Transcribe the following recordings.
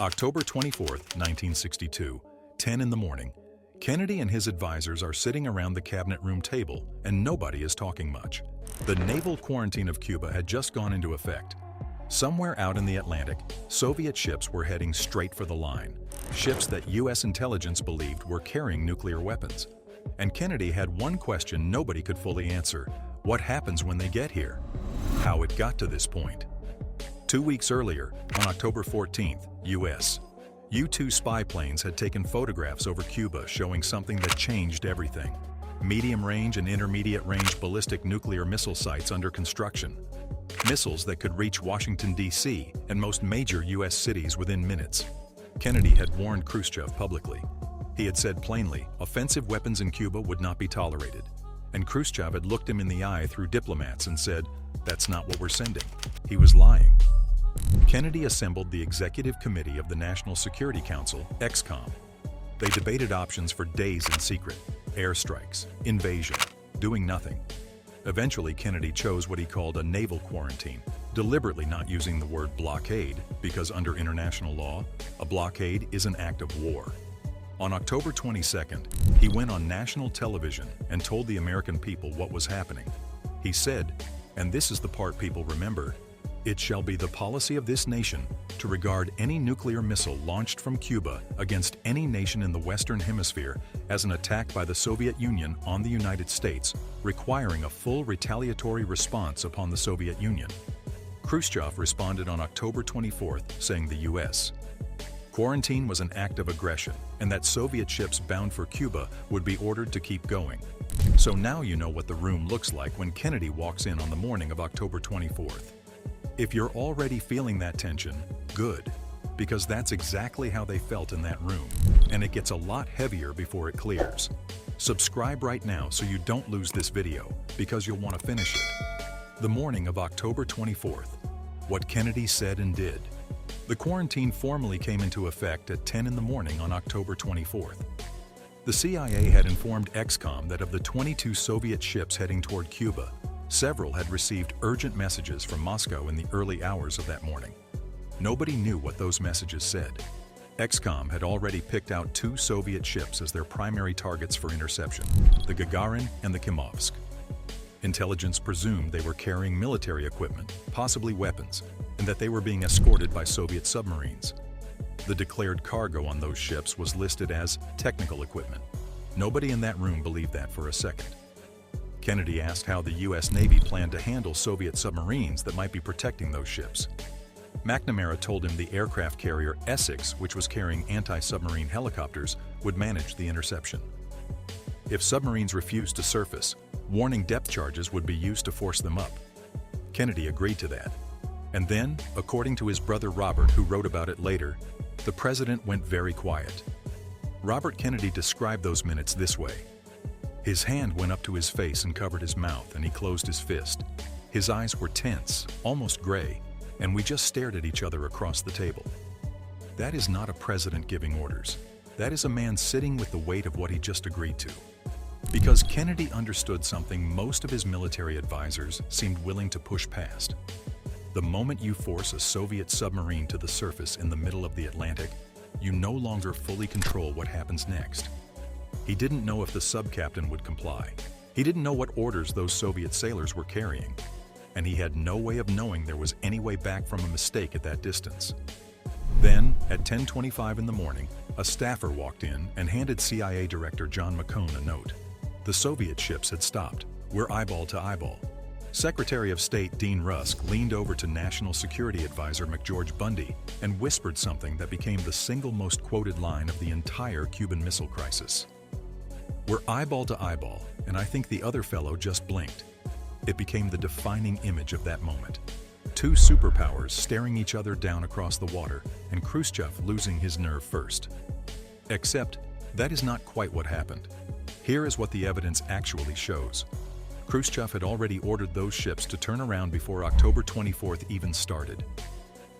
October 24, 1962, 10 in the morning. Kennedy and his advisors are sitting around the cabinet room table, and nobody is talking much. The naval quarantine of Cuba had just gone into effect. Somewhere out in the Atlantic, Soviet ships were heading straight for the line, ships that U.S. intelligence believed were carrying nuclear weapons. And Kennedy had one question nobody could fully answer: what happens when they get here? How it got to this point. 2 weeks earlier, on October 14th, U.S. U-2 spy planes had taken photographs over Cuba showing something that changed everything: medium-range and intermediate-range ballistic nuclear missile sites under construction. Missiles that could reach Washington, D.C. and most major U.S. cities within minutes. Kennedy had warned Khrushchev publicly. He had said plainly, offensive weapons in Cuba would not be tolerated. And Khrushchev had looked him in the eye through diplomats and said, "That's not what we're sending." He was lying. Kennedy assembled the Executive Committee of the National Security Council, EXCOM. They debated options for days in secret: airstrikes, invasion, doing nothing. Eventually, Kennedy chose what he called a naval quarantine, deliberately not using the word blockade, because under international law, a blockade is an act of war. On October 22nd, he went on national television and told the American people what was happening. He said, and this is the part people remember, "It shall be the policy of this nation to regard any nuclear missile launched from Cuba against any nation in the Western Hemisphere as an attack by the Soviet Union on the United States, requiring a full retaliatory response upon the Soviet Union." Khrushchev responded on October 24th, saying the U.S. quarantine was an act of aggression and that Soviet ships bound for Cuba would be ordered to keep going. So now you know what the room looks like when Kennedy walks in on the morning of October 24th. If you're already feeling that tension, good, because that's exactly how they felt in that room, and it gets a lot heavier before it clears. Subscribe right now so you don't lose this video, because you'll want to finish it. The morning of October 24th, what Kennedy said and did. The quarantine formally came into effect at 10 in the morning on October 24th. The CIA had informed EXCOM that of the 22 Soviet ships heading toward Cuba, several had received urgent messages from Moscow in the early hours of that morning. Nobody knew what those messages said. EXCOM had already picked out 2 Soviet ships as their primary targets for interception: the Gagarin and the Kimovsk. Intelligence presumed they were carrying military equipment, possibly weapons, and that they were being escorted by Soviet submarines. The declared cargo on those ships was listed as technical equipment. Nobody in that room believed that for a second. Kennedy asked how the U.S. Navy planned to handle Soviet submarines that might be protecting those ships. McNamara told him the aircraft carrier Essex, which was carrying anti-submarine helicopters, would manage the interception. If submarines refused to surface, warning depth charges would be used to force them up. Kennedy agreed to that. And then, according to his brother Robert, who wrote about it later, the president went very quiet. Robert Kennedy described those minutes this way: his hand went up to his face and covered his mouth, and he closed his fist. His eyes were tense, almost gray, and we just stared at each other across the table. That is not a president giving orders. That is a man sitting with the weight of what he just agreed to. Because Kennedy understood something most of his military advisors seemed willing to push past. The moment you force a Soviet submarine to the surface in the middle of the Atlantic, you no longer fully control what happens next. He didn't know if the sub-captain would comply. He didn't know what orders those Soviet sailors were carrying. And he had no way of knowing there was any way back from a mistake at that distance. Then, at 10:25 in the morning, a staffer walked in and handed CIA Director John McCone a note. The Soviet ships had stopped. We're eyeball to eyeball. Secretary of State Dean Rusk leaned over to National Security Advisor McGeorge Bundy and whispered something that became the single most quoted line of the entire Cuban Missile Crisis. "We're eyeball to eyeball, and I think the other fellow just blinked." It became the defining image of that moment. 2 superpowers staring each other down across the water, and Khrushchev losing his nerve first. Except, that is not quite what happened. Here is what the evidence actually shows. Khrushchev had already ordered those ships to turn around before October 24th even started.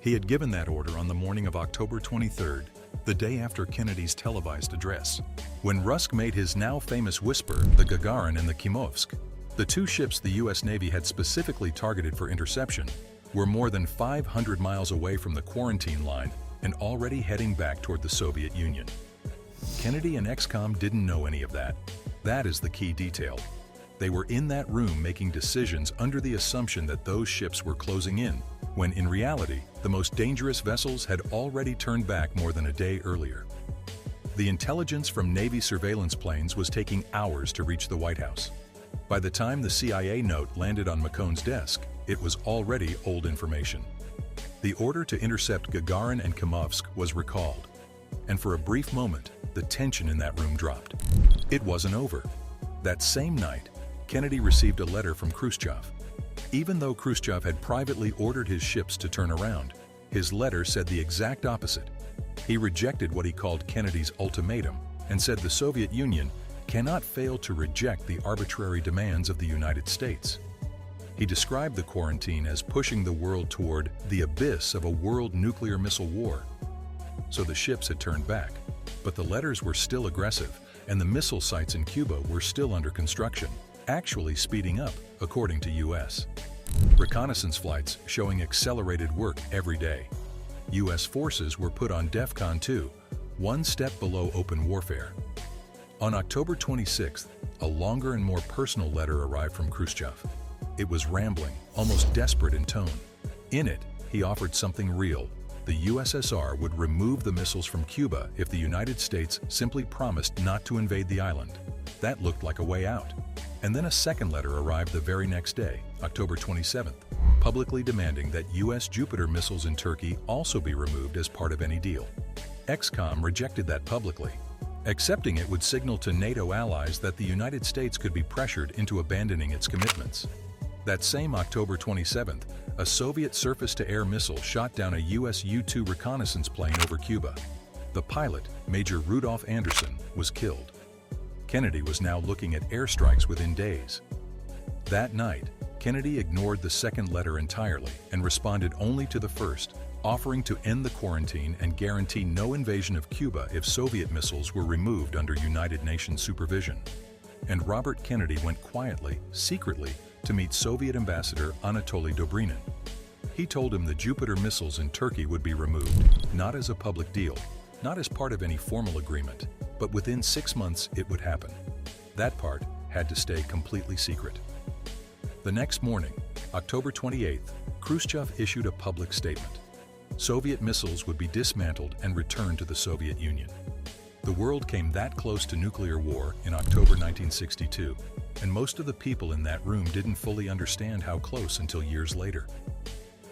He had given that order on the morning of October 23rd, the day after Kennedy's televised address. When Rusk made his now famous whisper, the Gagarin and the Kimovsk, the 2 ships the U.S. Navy had specifically targeted for interception, were more than 500 miles away from the quarantine line and already heading back toward the Soviet Union. Kennedy and ExComm didn't know any of that. That is the key detail. They were in that room making decisions under the assumption that those ships were closing in, when in reality, the most dangerous vessels had already turned back more than a day earlier. The intelligence from Navy surveillance planes was taking hours to reach the White House. By the time the CIA note landed on McCone's desk, it was already old information. The order to intercept Gagarin and Khamovsk was recalled, and for a brief moment, the tension in that room dropped. It wasn't over. That same night, Kennedy received a letter from Khrushchev. Even though Khrushchev had privately ordered his ships to turn around, his letter said the exact opposite. He rejected what he called Kennedy's ultimatum and said the Soviet Union cannot fail to reject the arbitrary demands of the United States. He described the quarantine as pushing the world toward the abyss of a world nuclear missile war. So the ships had turned back, but the letters were still aggressive, and the missile sites in Cuba were still under construction, actually speeding up, according to U.S. reconnaissance flights showing accelerated work every day. U.S. forces were put on DEFCON 2, one step below open warfare. On October 26th, a longer and more personal letter arrived from Khrushchev. It was rambling, almost desperate in tone. In it, he offered something real. The USSR would remove the missiles from Cuba if the United States simply promised not to invade the island. That looked like a way out. And then a second letter arrived the very next day, October 27th, publicly demanding that U.S. Jupiter missiles in Turkey also be removed as part of any deal. ExComm rejected that publicly. Accepting it would signal to NATO allies that the United States could be pressured into abandoning its commitments. That same October 27th, a Soviet surface-to-air missile shot down a U.S. U-2 reconnaissance plane over Cuba. The pilot, Major Rudolph Anderson, was killed. Kennedy was now looking at airstrikes within days. That night, Kennedy ignored the second letter entirely and responded only to the first, offering to end the quarantine and guarantee no invasion of Cuba if Soviet missiles were removed under United Nations supervision. And Robert Kennedy went quietly, secretly, to meet Soviet Ambassador Anatoly Dobrinin. He told him the Jupiter missiles in Turkey would be removed, not as a public deal, not as part of any formal agreement, but within 6 months it would happen. That part had to stay completely secret. The next morning, October 28th, Khrushchev issued a public statement. Soviet missiles would be dismantled and returned to the Soviet Union. The world came that close to nuclear war in October 1962, and most of the people in that room didn't fully understand how close until years later.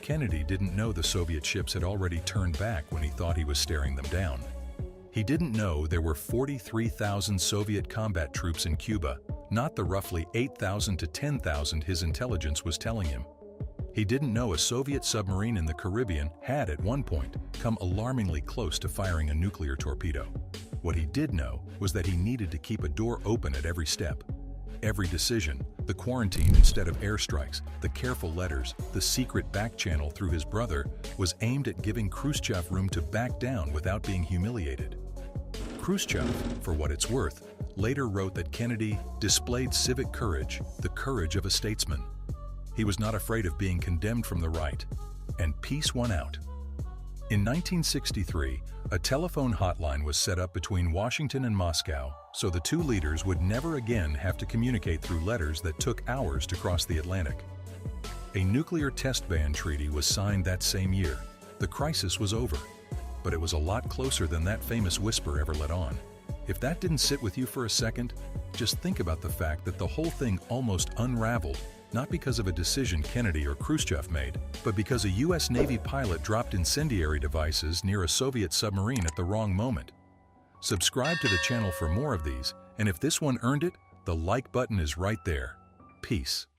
Kennedy didn't know the Soviet ships had already turned back when he thought he was staring them down. He didn't know there were 43,000 Soviet combat troops in Cuba, not the roughly 8,000 to 10,000 his intelligence was telling him. He didn't know a Soviet submarine in the Caribbean had at one point come alarmingly close to firing a nuclear torpedo. What he did know was that he needed to keep a door open at every step. Every decision, the quarantine instead of airstrikes, the careful letters, the secret back channel through his brother, was aimed at giving Khrushchev room to back down without being humiliated. Khrushchev, for what it's worth, later wrote that Kennedy displayed civic courage, the courage of a statesman. He was not afraid of being condemned from the right, and peace won out. In 1963, a telephone hotline was set up between Washington and Moscow, so the two leaders would never again have to communicate through letters that took hours to cross the Atlantic. A nuclear test ban treaty was signed that same year. The crisis was over, but it was a lot closer than that famous whisper ever let on. If that didn't sit with you for a second, just think about the fact that the whole thing almost unraveled, not because of a decision Kennedy or Khrushchev made, but because a U.S. Navy pilot dropped incendiary devices near a Soviet submarine at the wrong moment. Subscribe to the channel for more of these, and if this one earned it, the like button is right there. Peace.